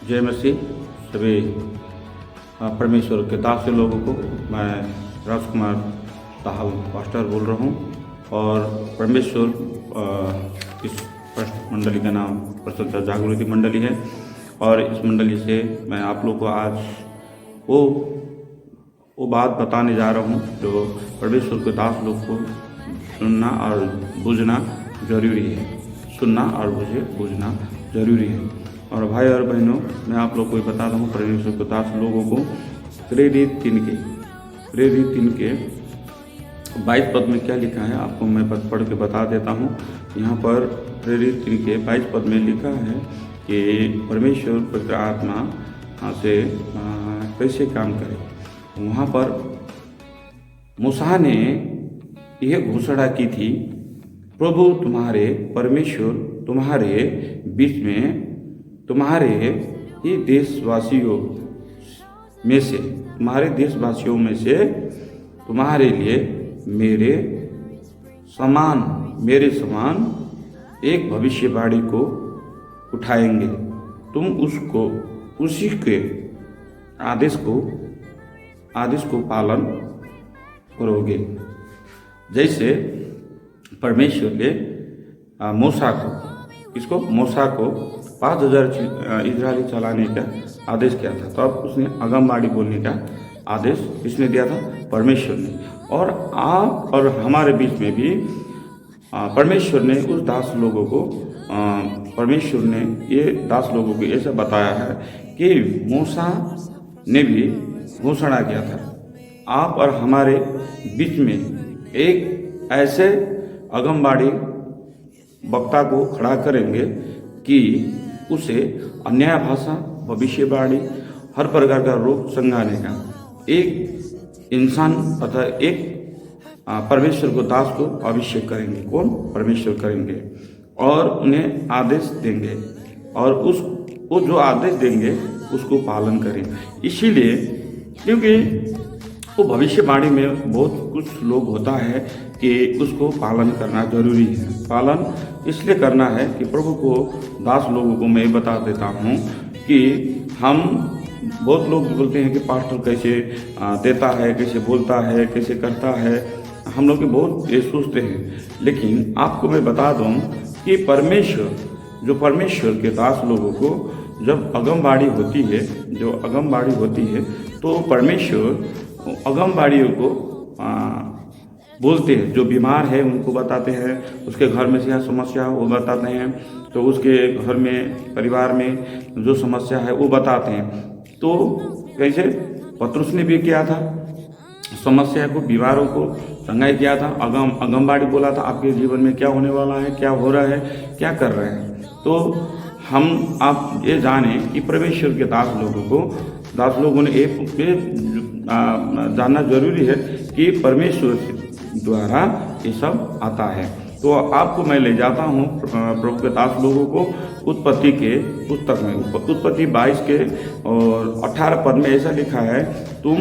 जय मसीह सभी परमेश्वर के दास लोगों को। मैं राजकुमार दाहल पास्टर बोल रहा हूँ और परमेश्वर इस मंडली का नाम प्रसन्नता जागृति मंडली है और इस मंडली से मैं आप लोग को आज वो बात बताने जा रहा हूँ जो परमेश्वर के दास लोग को सुनना और बूझना जरूरी है। सुनना और बूझना जरूरी है। और भाई और बहनों, मैं आप लोग को बता रहा हूँ परमेश्वर के दास लोगों को प्रेरित 3 के 22 पद में क्या लिखा है आपको मैं पद पढ़ के बता देता हूँ। यहाँ पर प्रेरित 3 के 22 पद में लिखा है कि परमेश्वर पवित्र आत्मा से कैसे काम करे। वहाँ पर मूसा ने यह घोषणा की थी, प्रभु तुम्हारे परमेश्वर तुम्हारे बीच में तुम्हारे ही देशवासियों में से तुम्हारे लिए मेरे समान एक भविष्यवाणी को उठाएंगे। तुम उसी के आदेश को पालन करोगे, जैसे परमेश्वर ने मूसा को 5000 इजरायली चलाने का आदेश किया था। तब उसने आगमवाणी बोलने का आदेश किसने दिया था? परमेश्वर ने। और आप और हमारे बीच में भी परमेश्वर ने उस दास लोगों को ऐसा बताया है कि मूसा ने भी घोषणा किया था, आप और हमारे बीच में एक ऐसे आगमवाणी वक्ता को खड़ा करेंगे कि उसे अन्याय भाषा, भविष्यवाणी, हर प्रकार का रोग संगाने का एक इंसान अथवा एक परमेश्वर को दास को अभिषेक करेंगे। कौन? परमेश्वर करेंगे और उन्हें आदेश देंगे और वो जो आदेश देंगे उसको पालन करेंगे। इसीलिए क्योंकि वो भविष्यवाणी में बहुत कुछ लोग होता है कि उसको पालन करना जरूरी है। पालन इसलिए करना है कि प्रभु को दास लोगों को मैं बता देता हूँ कि हम बहुत लोग बोलते हैं कि पास्टर कैसे देता है, कैसे बोलता है, कैसे करता है, हम लोग बहुत ये सोचते हैं। लेकिन आपको मैं बता दूँ कि परमेश्वर के दास लोगों को जब आगमवाणी होती है तो परमेश्वर आगमवाणियों को बोलते हैं। जो बीमार है उनको बताते हैं, उसके घर में क्या समस्या वो बताते हैं, तो उसके घर में परिवार में जो समस्या है वो बताते हैं। तो कैसे पतरस ने भी किया था, समस्या को, बीमारों को संगाई किया था, आगमवाणी बोला था आपके जीवन में क्या होने वाला है, क्या हो रहा है, क्या कर रहे हैं। तो आप ये जाने कि परमेश्वर के दास लोगों ने जानना जरूरी है कि परमेश्वर द्वारा ये सब आता है। तो आपको मैं ले जाता हूँ प्रभु के दास लोगों को उत्पत्ति के पुस्तक में, उत्पत्ति 22 के और 18 पद में ऐसा लिखा है, तुम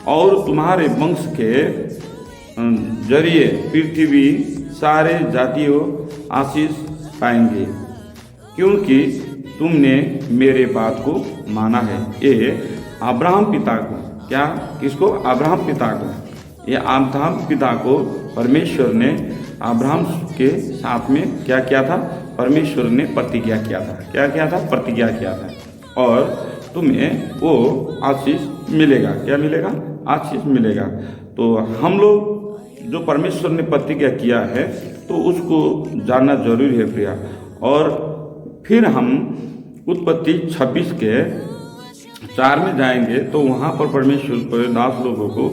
और तुम्हारे वंश के जरिए पृथ्वी सारे जातियों आशीष पाएंगे, क्योंकि तुमने मेरे बात को माना है। ये अब्राहम पिता को, क्या किसको? अब्राहम पिता को। ये अब्राहम पिता को परमेश्वर ने अब्राहम के साथ में क्या किया था? परमेश्वर ने प्रतिज्ञा किया था। क्या किया था? प्रतिज्ञा किया था। और तुम्हें वो आशीष मिलेगा। क्या मिलेगा? आशीष मिलेगा। तो हम लोग जो परमेश्वर ने प्रतिज्ञा किया है तो उसको जानना जरूरी है प्रिया। और फिर हम उत्पत्ति 26 के 4 में जाएंगे तो वहाँ पर परमेश्वर पर दास लोगों को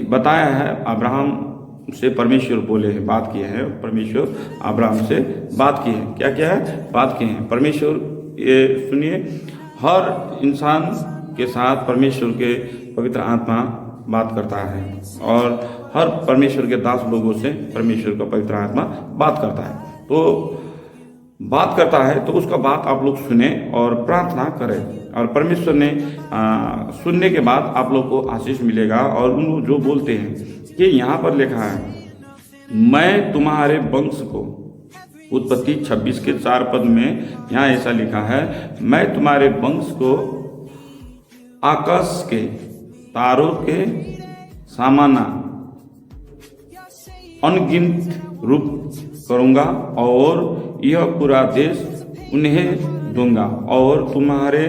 बताया है, अब्राहम से परमेश्वर बोले हैं, बात किए हैं। परमेश्वर अब्राहम से बात की है। क्या क्या है? बात की है। परमेश्वर, ये सुनिए, हर इंसान के साथ परमेश्वर के पवित्र आत्मा बात करता है और हर परमेश्वर के दास लोगों से परमेश्वर का पवित्र आत्मा बात करता है। तो बात करता है तो उसका बात आप लोग सुने और प्रार्थना करें और परमेश्वर ने सुनने के बाद आप लोग को आशीष मिलेगा। और उन जो बोलते हैं कि यहाँ पर लिखा है, मैं तुम्हारे वंश को उत्पत्ति 26 के 4 पद में यहाँ ऐसा लिखा है, मैं तुम्हारे वंश को आकाश के तारों के सामाना अनगिनत रूप करूँगा और यह पूरा देश उन्हें दूंगा और तुम्हारे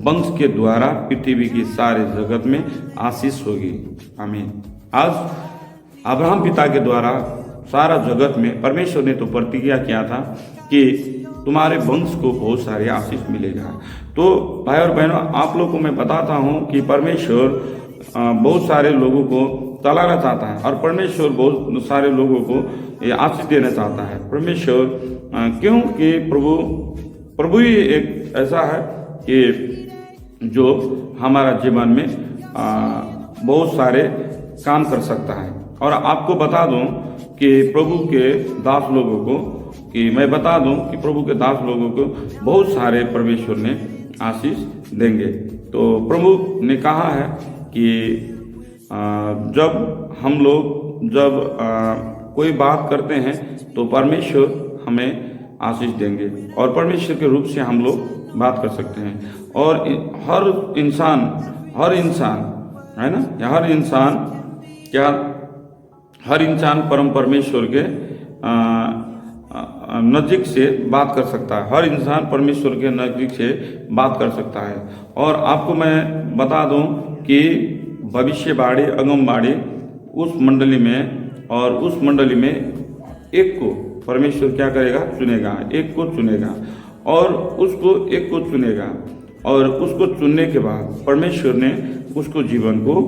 वंश के द्वारा पृथ्वी की सारे जगत में आशीष होगी। आमीन। आज अब्राहम पिता के द्वारा सारा जगत में परमेश्वर ने तो प्रतिज्ञा किया था कि तुम्हारे वंश को बहुत सारे आशीष मिलेगा। तो भाई और बहनों, आप लोगों को मैं बताता हूँ कि परमेश्वर बहुत सारे लोगों को चलाना चाहता है और परमेश्वर बहुत सारे लोगों को ये आशीष देना चाहता है। परमेश्वर क्योंकि प्रभु ही एक ऐसा है कि जो हमारा जीवन में बहुत सारे काम कर सकता है। और आपको बता दूं कि प्रभु के दास लोगों को प्रभु के दास लोगों को बहुत सारे परमेश्वर ने आशीष देंगे। तो प्रभु ने कहा है कि जब कोई बात करते हैं तो परमेश्वर हमें आशीष देंगे और परमेश्वर के रूप से हम लोग बात कर सकते हैं। और हर इंसान है ना, हर इंसान परम परमेश्वर के नज़दीक से बात कर सकता है। हर इंसान परमेश्वर के नज़दीक से बात कर सकता है। और आपको मैं बता दूं कि भविष्यवाणी अगमवाणी उस मंडली में एक को परमेश्वर क्या करेगा, चुनेगा, एक को चुनेगा और उसको चुनने के बाद परमेश्वर ने उसको जीवन को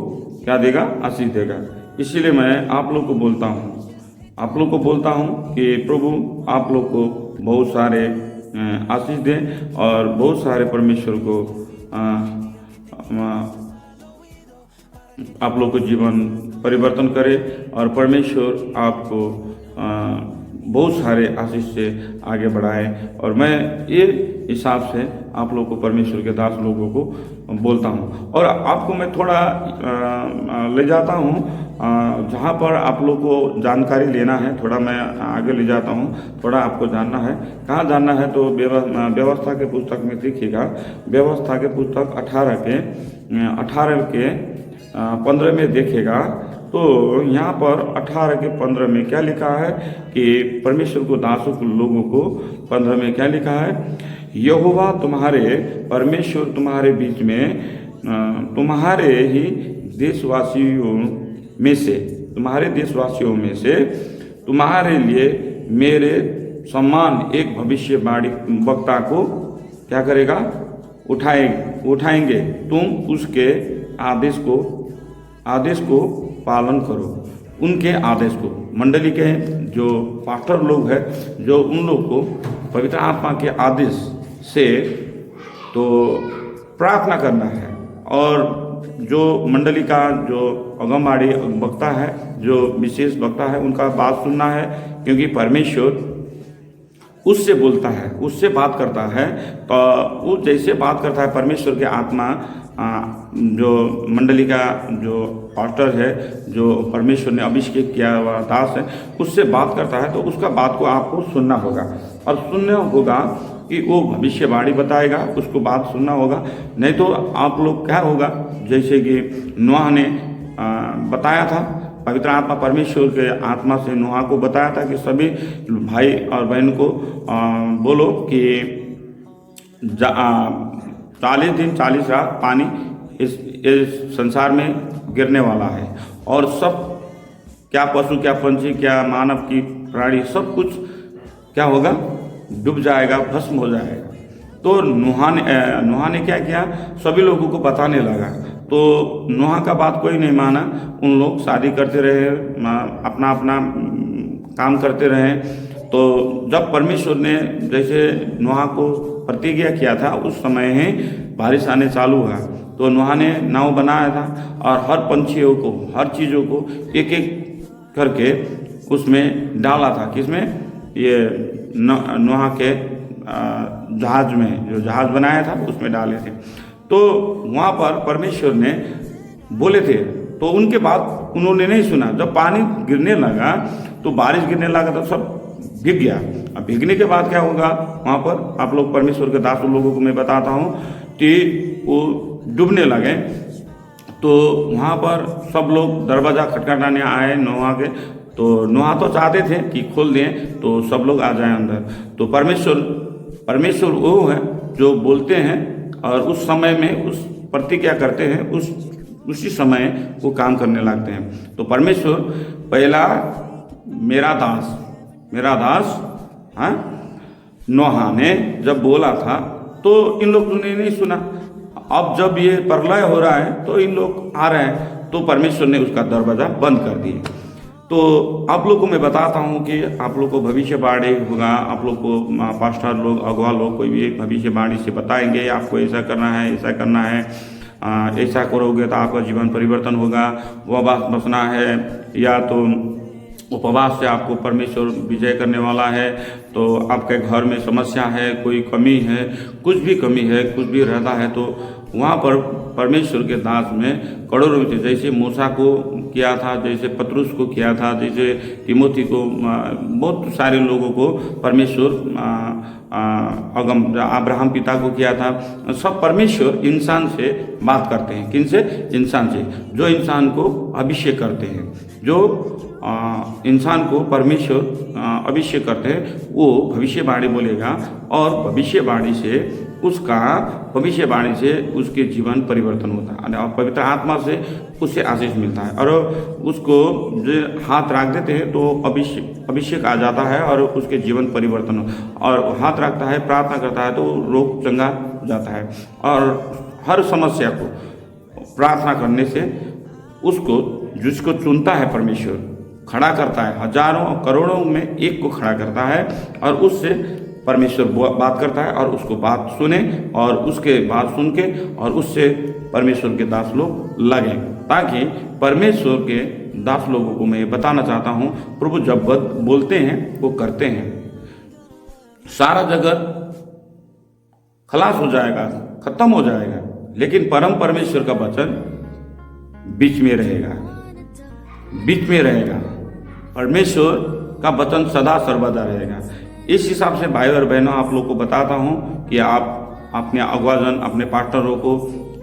क्या देगा, आशीष देगा। इसीलिए मैं आप लोग को बोलता हूँ कि प्रभु आप लोग को बहुत सारे आशीष दें और बहुत सारे परमेश्वर को आप लोग को जीवन परिवर्तन करे और परमेश्वर आपको बहुत सारे आशीष से आगे बढ़ाए। और मैं ये हिसाब से आप लोग को परमेश्वर के दास लोगों को बोलता हूँ। और आपको मैं थोड़ा ले जाता हूँ जहाँ पर आप लोग को जानकारी लेना है, थोड़ा मैं आगे ले जाता हूँ। थोड़ा आपको जानना है, कहाँ जानना है तो व्यवस्था के पुस्तक में देखिएगा। व्यवस्था के पुस्तक 18 के 15 में देखेगा तो यहाँ पर 18 के 15 में क्या लिखा है कि परमेश्वर को दासों को लोगों को 15 में क्या लिखा है, यहोवा तुम्हारे परमेश्वर तुम्हारे बीच में तुम्हारे देशवासियों में से तुम्हारे लिए मेरे समान एक भविष्यवाणी वक्ता को क्या करेगा, उठाएंगे। तुम उसके आदेश को पालन करो, उनके आदेश को। मंडली के जो पास्टर लोग हैं, जो उन लोग को पवित्र आत्मा के आदेश से तो प्रार्थना करना है। और जो मंडली का जो अगमवाणी वक्ता है, जो विशेष वक्ता है, उनका बात सुनना है, क्योंकि परमेश्वर उससे बोलता है, उससे बात करता है। तो वो जैसे बात करता है, परमेश्वर के आत्मा जो मंडली का जो पास्टर है, जो परमेश्वर ने अभिषेक किया हुआ दास है, उससे बात करता है, तो उसका बात को आपको सुनना होगा। और सुनना होगा कि वो भविष्यवाणी बताएगा, उसको बात सुनना होगा। नहीं तो आप लोग क्या होगा, जैसे कि नूह ने बताया था, पवित्र आत्मा परमेश्वर के आत्मा से नूह को बताया था कि सभी भाई और बहन को बोलो कि 40 दिन 40 रात पानी इस संसार में गिरने वाला है और सब क्या पशु, क्या पंछी, क्या मानव की प्राणी, सब कुछ क्या होगा, डूब जाएगा, भस्म हो जाएगा। तो नूह ने क्या किया, सभी लोगों को बताने लगा। तो नूह का बात कोई नहीं माना, उन लोग शादी करते रहे, अपना अपना काम करते रहे। तो जब परमेश्वर ने जैसे नूह को प्रतिज्ञा किया था, उस समय ही बारिश आने चालू हुआ। तो नूह ने नाव बनाया था और हर पंछियों को, हर चीज़ों को एक एक करके उसमें डाला था। किसमें, ये नूह के जहाज में, जो जहाज बनाया था उसमें डाले थे। तो वहाँ पर परमेश्वर ने बोले थे, तो उनके बाद उन्होंने नहीं सुना। जब पानी गिरने लगा, तो बारिश गिरने लगा, तो सब भीग गया। अब भीगने के बाद क्या होगा, वहाँ पर आप लोग परमेश्वर के दास लोगों को मैं बताता हूँ कि वो डूबने लगे। तो वहाँ पर सब लोग दरवाज़ा खटखटाने आए नोहा के। तो नोहा तो चाहते थे कि खोल दें तो सब लोग आ जाएं अंदर। तो परमेश्वर वो है जो बोलते हैं और उस समय में उस प्रतिज्ञा करते हैं, उसी समय वो काम करने लगते हैं। तो परमेश्वर पहला मेरा दास हाँ नोहा ने जब बोला था तो इन लोग ने नहीं सुना। अब जब ये प्रलय हो रहा है तो इन लोग आ रहे हैं, तो परमेश्वर ने उसका दरवाज़ा बंद कर दिए। तो आप लोग को मैं बताता हूँ कि आप लोग को भविष्यवाणी होगा, आप लोग को पास्टर लोग, अगुआ लोग कोई भी भविष्यवाणी से बताएंगे आपको ऐसा करना है, ऐसा करना है, ऐसा करोगे तो आपका जीवन परिवर्तन होगा, उपवास बसना है, या तो उपवास से आपको परमेश्वर विजय करने वाला है। तो आपके घर में समस्या है, कोई कमी है, कुछ भी कमी है, कुछ भी रहता है, तो वहाँ पर परमेश्वर के दास में करोड़ों में, जैसे मूसा को किया था, जैसे पतरुस को किया था, जैसे तिमोथी को, बहुत सारे लोगों को परमेश्वर अब्राहम पिता को किया था। सब परमेश्वर इंसान से बात करते हैं। किनसे? इंसान से, जो इंसान को अभिषेक करते हैं, जो इंसान को परमेश्वर अभिषेक करते हैं, वो भविष्यवाणी बोलेगा और भविष्यवाणी से उसके जीवन परिवर्तन होता है और पवित्र आत्मा से उससे आशीष मिलता है। और उसको जो हाथ रख देते हैं तो अभिषेक आ जाता है और उसके जीवन परिवर्तन, और हाथ रखता है, प्रार्थना करता है तो रोग चंगा हो जाता है। और हर समस्या को प्रार्थना करने से उसको, जिसको चुनता है परमेश्वर, खड़ा करता है, हजारों करोड़ों में एक को खड़ा करता है और उससे परमेश्वर बात करता है और उसको बात सुने और उसके बात सुन के और उससे परमेश्वर के दास लोग लगे। ताकि परमेश्वर के दास लोगों को मैं बताना चाहता हूँ, प्रभु जब बोलते हैं वो करते हैं। सारा जगत खलास हो जाएगा, खत्म हो जाएगा, लेकिन परम परमेश्वर का वचन बीच में रहेगा। परमेश्वर का वचन सदा सर्वदा रहेगा। इस हिसाब से भाई और बहनों, आप लोग को बताता हूँ कि आप अपने अगुवाजन, अपने पार्टनरों को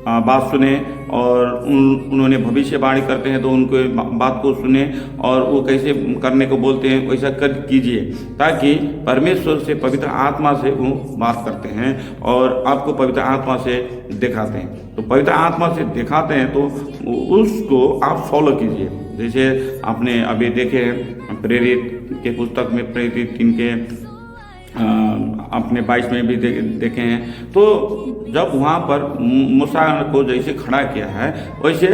बात सुने, और उन्होंने भविष्यवाणी करते हैं तो उनके बात को सुने और वो कैसे करने को बोलते हैं वैसा कर कीजिए, ताकि परमेश्वर से, पवित्र आत्मा से वो बात करते हैं और आपको पवित्र आत्मा से दिखाते हैं। तो पवित्र आत्मा से दिखाते हैं तो उसको आप फॉलो कीजिए। जैसे आपने अभी देखे प्रेरित के पुस्तक में, प्रेरित 3 के अपने 22 में भी देखे हैं। तो जब वहाँ पर मूसा को जैसे खड़ा किया है, वैसे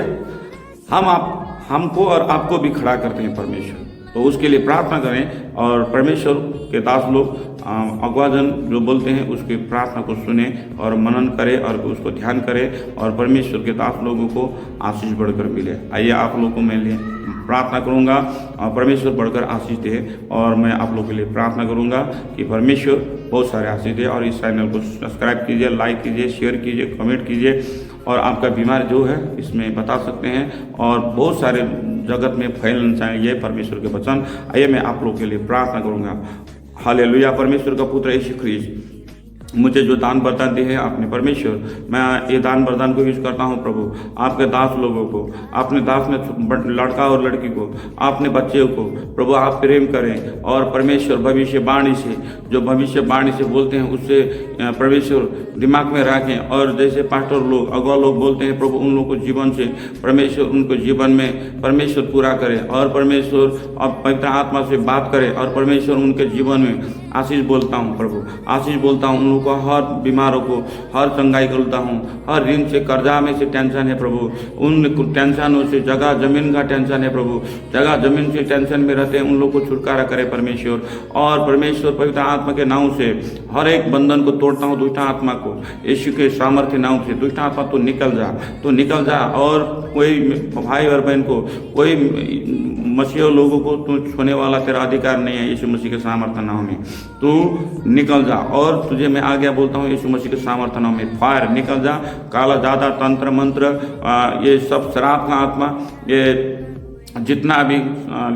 हमको और आपको भी खड़ा करते हैं परमेश्वर। तो उसके लिए प्रार्थना करें और परमेश्वर के दास लोग, अगुवाजन जो बोलते हैं उसकी प्रार्थना को सुने और मनन करें और उसको ध्यान करें और परमेश्वर के दास लोगों को आशीष बढ़कर मिले। आइए आप लोगों को मैं प्रार्थना करूंगा और परमेश्वर बढ़कर आशीष दे, और मैं आप लोगों के लिए प्रार्थना करूंगा कि परमेश्वर बहुत सारे आशीष दे। और इस चैनल को सब्सक्राइब कीजिए, लाइक कीजिए, शेयर कीजिए, कमेंट कीजिए, और आपका बीमार जो है इसमें बता सकते हैं और बहुत सारे जगत में फैलना चाहिए परमेश्वर के वचन। आइए मैं आप लोगों के लिए प्रार्थना करूंगा। हालेलुया। परमेश्वर का पुत्र यीशु ख्रीस्त, मुझे जो दान वरदान दिए हैं आपने परमेश्वर, मैं ये दान वरदान को यूज करता हूँ प्रभु। आपके दास लोगों को, अपने दास ने लड़का और लड़की को, आपने बच्चे को प्रभु आप प्रेम करें, और परमेश्वर भविष्यवाणी से, जो भविष्यवाणी से बोलते हैं उससे परमेश्वर दिमाग में रखें। और जैसे पास्टर लोग, अगुआ लोग बोलते हैं प्रभु, उन लोगों को जीवन से परमेश्वर, उनको जीवन में परमेश्वर पूरा करे, और परमेश्वर अब पवित्र आत्मा से बात करे, और परमेश्वर उनके जीवन में आशीष बोलता हूँ प्रभु, आशीष बोलता हूँ। उन लोगों को, हर बीमारों को, हर चंगाई करता हूँ। हर ऋण से, कर्जा में से टेंशन है प्रभु, उन टेंशनों से, जगह जमीन का टेंशन है प्रभु, जगह जमीन से टेंशन में रहते हैं, उन लोगों को छुटकारा करे परमेश्वर। और परमेश्वर पवित्र आत्मा के नाम से हर एक बंधन को तोड़ता हूँ, दुष्ट आत्मा को यीशु के सामर्थ्य नाम से। दुष्ट आत्मा तो निकल जा। और कोई भाई और बहन को, कोई मसीह लोगों को तू छूने वाला तेरा अधिकार नहीं है यीशु मसीह के सामर्थ्य नाम में। तू निकल जा, और तुझे मैं आज्ञा बोलता हूँ यीशु मसीह के सामर्थ्य नाम में, फायर निकल जा। काला जादा, तंत्र मंत्र, ये सब शराब का आत्मा, ये जितना भी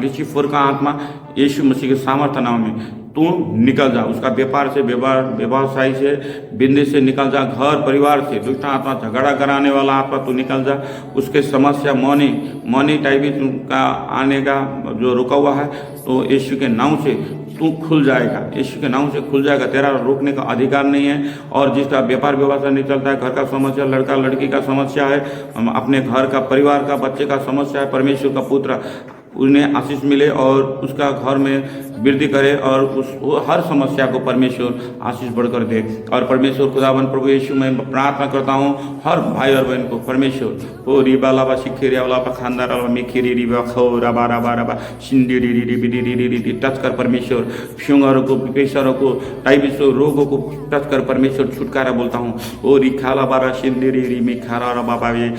लिचिफोर का आत्मा, यीशु मसीह के सामर्थ्य नाम में तू निकल जा, उसका व्यापार से, व्यवसाय से, बिजनेस से निकल जा, घर परिवार से दुष्ट आत्मा, झगड़ा कराने वाला आत्मा तू निकल जा, उसके समस्या मनी टाइप का आने का जो रुका हुआ है, तो यीशु के नाम से तू खुल जाएगा, यीशु के नाम से खुल जाएगा, तेरा रोकने का अधिकार नहीं है। और जिसका व्यापार व्यवसाय नहीं चलता है, घर का समस्या, लड़का लड़की का समस्या है, अपने घर का, परिवार का, बच्चे का समस्या है, परमेश्वर का पुत्र उन्हें आशीष मिले और उसका घर में वृद्धि करे और हर समस्या को परमेश्वर आशीष बढ़कर दे। और परमेश्वर खुदावन प्रभु यीशु में प्रार्थना करता हूँ हर भाई और बहन को परमेश्वर ओ रिबा लाबा शिखिरिया वाला खानदार वाला मिखिरी रिबा खो रबा रबा रबा सिंडी री री टच कर परमेश्वर, शुगरों को, प्रेशरों को, डायबिटीज रोगों को टच कर परमेश्वर, छुटकारा बोलता हूँ। ओ रिखाला बारा सिंडी री मिखारा रबा बाबे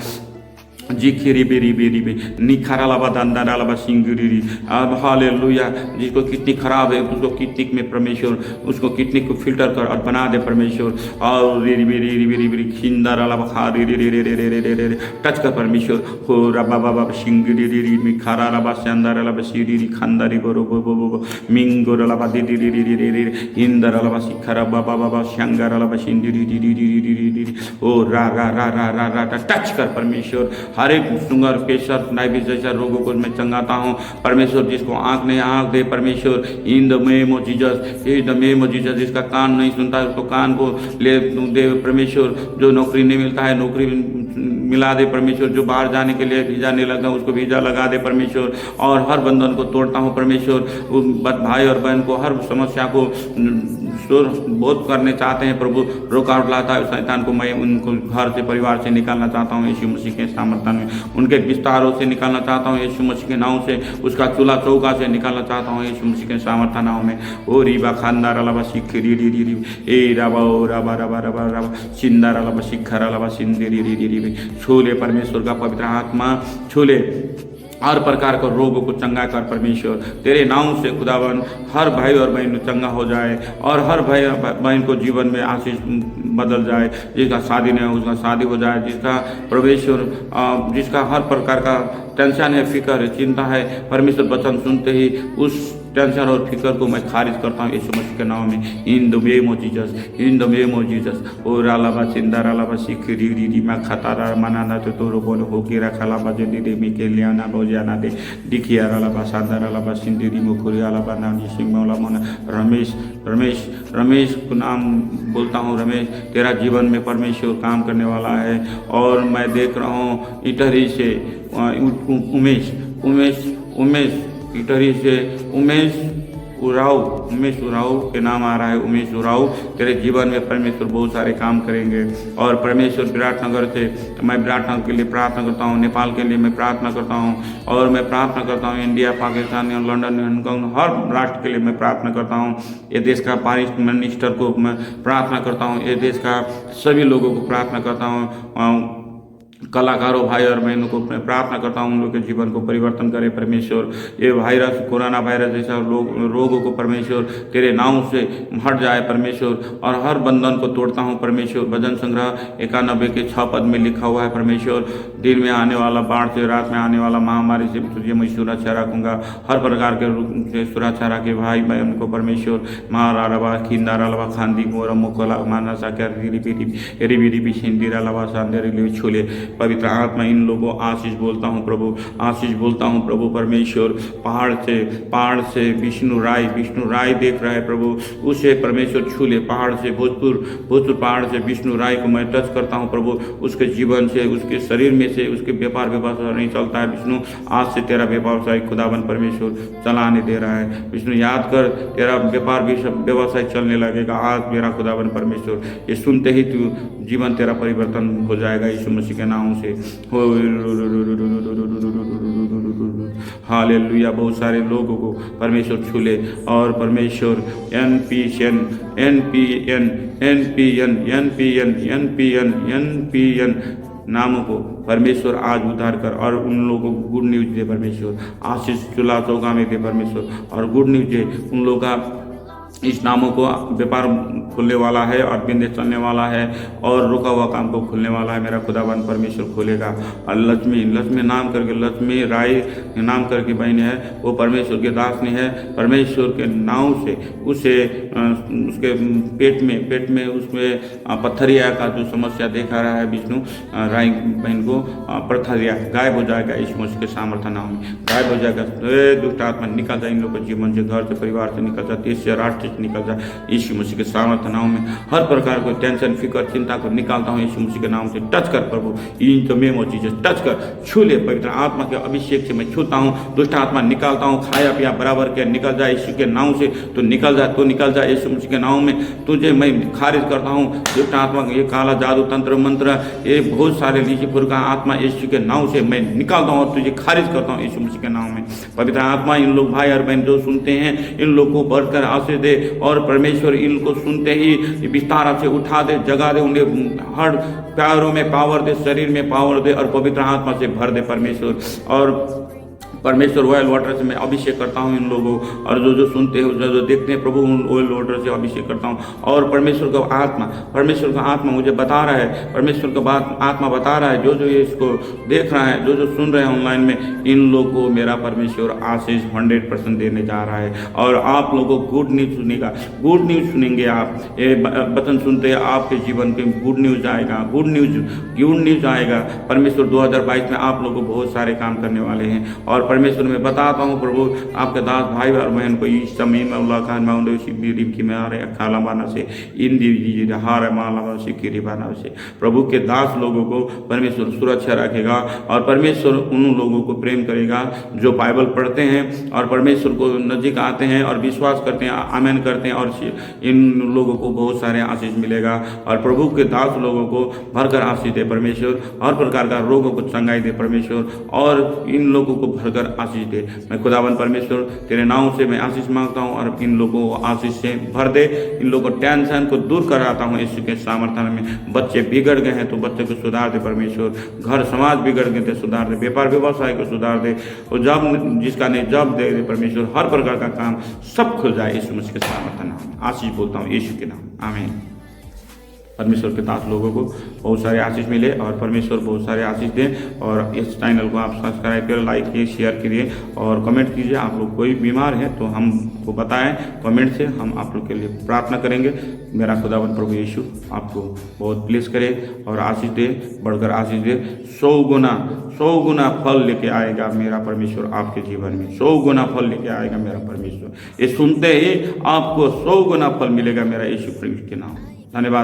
जी खिरी बेरी बेरी बे निखारा लाबा दांदा लाबा सिंगरी। अब हालेलुया, जिसको किडनी खराब है उसको किडनी में परमेश्वर उसको किडनी को फिल्टर कर और बना दे परमेश्वर। और रेरी बेरी बेरी बेरी खिंदारा लाबा खा रे रे रे रे रे रे रे रे टच कर परमेश्वर हो रबा बाबा सिंगरी रे रे मिखारा लाबा संदारा लाबा सीरी खानदारी बोरो बो बो बो मिंगो लाबा दी दी दी दी दी दी इंदरा लाबा सिखारा बाबा बाबा शंगारा लाबा सिंदरी दी दी दी दी दी ओ रा रा रा रा रा रा टच कर परमेश्वर। हर एक शुगर, प्रेशर, डायबिटीज जैसा रोगों को मैं चंगाता हूँ परमेश्वर। जिसको आँख नहीं आँख दे परमेश्वर, इन the name of Jesus, in the name of Jesus. जिसका कान नहीं सुनता है उसको कान को ले दे परमेश्वर। जो नौकरी नहीं मिलता है नौकरी मिला दे परमेश्वर। जो बाहर जाने के लिए वीजा नहीं लगा उसको वीजा लगा दे परमेश्वर। और हर बंधन को तोड़ता हूँ परमेश्वर। भाई और बहन को हर समस्या को बहुत करने चाहते हैं प्रभु, रुकावट लाता है शैतान को, मैं उनको घर से, परिवार से निकालना चाहता हूँ यीशु मसीह के सामर्थ्य में। उनके विस्तारों से निकालना चाहता हूँ यीशु मसीह के नाम से। उसका चूल्हा चौका से निकालना चाहता हूँ यीशु मसीह के सामर्थ्य नाम में। ओ रीबा खानदार अलावा सिख री री री ए रबा ओ रबा रबा रबा रबा सिंदार अलावा सिखर अलावा सिंदे री री री री छूले परमेश्वर का पवित्र आत्मा, छूले हर प्रकार के रोगों को चंगा कर परमेश्वर। तेरे नाम से खुदावन हर भाई और बहन चंगा हो जाए और हर भाई बहन को जीवन में आशीष बदल जाए। जिसका शादी नहीं हो उसका शादी हो जाए। जिसका परमेश्वर जिसका हर प्रकार का टेंशन है, फिक्र है, चिंता है, परमेश्वर वचन सुनते ही उस टेंशन और फिक्र को मैं खारिज करता हूँ यीशु मसीह के नाम में। In the name of Jesus, in the name of Jesus. ओ रालाबा चिंदा रालाबा सिख री री री मैं खतारा मनाना तो तोरो बोल हो के रखालाबा जे दे मी के लियाना बोजाना दे दिखिया रालाबा सादा रालाबा सिंदरी मुखुरी रालाबा नाम जी सिंह मौला मोना रमेश रमेश रमेश को नाम बोलता हूँ। रमेश तेरा जीवन में परमेश्वर काम करने वाला है। और मैं देख रहा हूँ इटहरी से उमेश उमेश उमेश इटहरी से उमेश उराव के नाम आ रहा है। उमेश उराव तेरे जीवन में परमेश्वर बहुत सारे काम करेंगे। और परमेश्वर विराटनगर से मैं विराटनगर के लिए प्रार्थना करता हूँ, नेपाल के लिए मैं प्रार्थना करता हूँ, और मैं प्रार्थना करता हूँ इंडिया, पाकिस्तान, लंदन, हांगकांग हर राष्ट्र के लिए मैं प्रार्थना करता हूँ। ये देश का प्राइम मिनिस्टर को मैं प्रार्थना करता हूँ। ये देश का सभी लोगों को प्रार्थना करता हूँ। कलाकारों भाई और बहनों को मैं प्रार्थना करता हूँ उन लोगों के जीवन को परिवर्तन करे परमेश्वर। ये वायरस, कोरोना वायरस जैसा रोगों को परमेश्वर तेरे नाम से हट जाए परमेश्वर। और हर बंधन को तोड़ता हूँ परमेश्वर। भजन संग्रह 91 के 6 पद में लिखा हुआ है परमेश्वर, दिन में आने वाला बाढ़ से, रात में आने वाला महामारी से तुझे मैं सुरक्षा रखूँगा। हर प्रकार के रूप से सुरक्षा रखे भाई बहन को परमेश्वर। महारा रवा खिंदारा लवा खांदी मोरा मुकोला माना साकर रिबी सिंदीरा लवा सांदेर छोले। पवित्र आत्मा इन लोगों आशीष बोलता हूँ प्रभु, आशीष बोलता हूँ प्रभु परमेश्वर। पहाड़ से विष्णु राय देख रहा है प्रभु, उसे परमेश्वर छूले। पहाड़ से भोजपुर पहाड़ से विष्णु राय को मैं टच करता हूँ प्रभु। उसके जीवन से, उसके शरीर में से, उसके व्यापार व्यवसाय नहीं चलता है विष्णु, आज से तेरा व्यवसाय खुदावन परमेश्वर चलाने दे रहा है विष्णु। याद कर तेरा व्यापार व्यवसाय चलने लगेगा आज मेरा खुदावन परमेश्वर। ये सुनते ही तू जीवन तेरा परिवर्तन हो जाएगा यीशु मसीह के नाम से। हालेलुया। बहुत सारे लोगों को परमेश्वर छूले और परमेश्वर एनपीएन नामों को परमेश्वर आज उद्धार कर और उन लोगों को गुड न्यूज दे परमेश्वर। आशीष चूल्हा चौका में दे परमेश्वर और गुड न्यूज दे। उन लोगों का इस नामों को व्यापार खुलने वाला है और बिजनेस चलने वाला है और रुका हुआ काम को खुलने वाला है। मेरा खुदाबंद परमेश्वर खोलेगा। और लक्ष्मी नाम करके, लक्ष्मी राय नाम करके बहन है, वो परमेश्वर के दास ने है। परमेश्वर के नाव से उसे उसके पेट में उसमें पत्थरिया का जो समस्या देखा रहा है विष्णु राय बहन को, पत्थरिया गायब हो जाएगा यीशु मसीह के सामर्थ्य नाम में, गायब हो जाएगा। दुष्ट आत्मा निकल जाए इन लोगों के जीवन से, घर से, परिवार से निकल जाए, देश से, राष्ट्र से निकल जाए यीशु मसीह के सामर्थ्य नाम में। हर प्रकार को टेंशन, फिक्र, चिंता को निकालता हूँ यीशु मसीह के नाम से। टच कर प्रभु, in the name of Jesus, touch कर, छू ले। पवित्र आत्मा के अभिषेक से मैं छूता हूँ, दुष्ट आत्मा निकालता हूँ, खाया पिया बराबर के निकल जाए यीशु के नाम से। तो निकल जाए यीशु मसीह के नाम में। तुझे मैं खारिज करता हूँ दुष्ट आत्मा, ये काला जादू, तंत्र मंत्र, ये बहुत सारे लीचीपुर का आत्मा यीशु के नाम से मैं निकालता हूँ और तुझे खारिज करता हूँ यीशु मसीह के नाम में। पवित्र आत्मा इन लोग भाई और बहन जो सुनते हैं, इन लोग को बढ़कर आशीष दे और परमेश्वर इनको सुनते ही विस्तार से उठा दे, जगा दे, उन्हें हर पैरों में पावर दे, शरीर में पावर दे और पवित्र आत्मा से भर दे परमेश्वर। और परमेश्वर ऑयल वाटर से मैं अभिषेक करता हूँ इन लोगों, और जो सुनते हैं, जो देखते हैं प्रभु, उन ऑयल वाटर से अभिषेक करता हूँ। और परमेश्वर का आत्मा मुझे बता रहा है, परमेश्वर का आत्मा बता रहा है, जो ये इसको देख रहा है, जो सुन रहे हैं ऑनलाइन में, इन लोगों को मेरा परमेश्वर आशीष 100% देने जा रहा है। और आप लोगों को गुड न्यूज सुनेगा, गुड न्यूज सुनेंगे आप। ये वचन सुनते हैं आपके जीवन के गुड न्यूज आएगा, गुड न्यूज आएगा। परमेश्वर 2022 में आप लोगों को बहुत सारे काम करने वाले हैं। और परमेश्वर में बताता हूँ प्रभु, आपके दास भाई और बहन को इस समय में उल्लाखान माउंडे की में आ रहे खाला बाना से इन दी हार माला से गिरी बाना से प्रभु के दास लोगों को परमेश्वर सुरक्षा रखेगा। और परमेश्वर उन लोगों को प्रेम करेगा जो बाइबल पढ़ते हैं और परमेश्वर को नजीक आते हैं और विश्वास करते हैं, आमेन करते हैं, और इन लोगों को बहुत सारे आशीष मिलेगा। और प्रभु के दास लोगों को भरकर आशीष दे परमेश्वर, हर प्रकार का रोगों को चंगाई दे परमेश्वर, और इन लोगों को भरकर आशीष दे। मैं खुदावन परमेश्वर तेरे नाम से मैं आशीष मांगता हूँ और इन लोगों को आशीष से भर दे। इन लोगों को टेंशन को दूर कराता हूँ यीशु के सामर्थ्य में। बच्चे बिगड़ गए हैं तो बच्चे को सुधार दे परमेश्वर, घर समाज बिगड़ गए थे सुधार दे, व्यापार व्यवसाय को सुधार दे, और जब जिसका नहीं जब दे परमेश्वर, हर प्रकार का काम सब खुल जाए यीशु मसीह के सामर्थ्य नाम। आशीष बोलता हूँ यीशु के नाम, आमीन। परमेश्वर के दास लोगों को बहुत सारे आशीष मिले और परमेश्वर बहुत सारे आशीष दें। और इस चैनल को आप सब्सक्राइब करें, लाइक कीजिए, शेयर कीजिए और कमेंट कीजिए। आप लोग कोई बीमार है तो हमको बताएं कमेंट से, हम आप लोग के लिए प्रार्थना करेंगे। मेरा खुदावंद प्रभु यीशु आपको बहुत ब्लेस करे और आशीष दे, बढ़कर आशीष दे। 100 गुना फल लेके आएगा मेरा परमेश्वर आपके जीवन में, 100 गुना फल लेके आएगा मेरा परमेश्वर। ये सुनते ही आपको 100 गुना फल मिलेगा मेरा यीशु के नाम। धन्यवाद।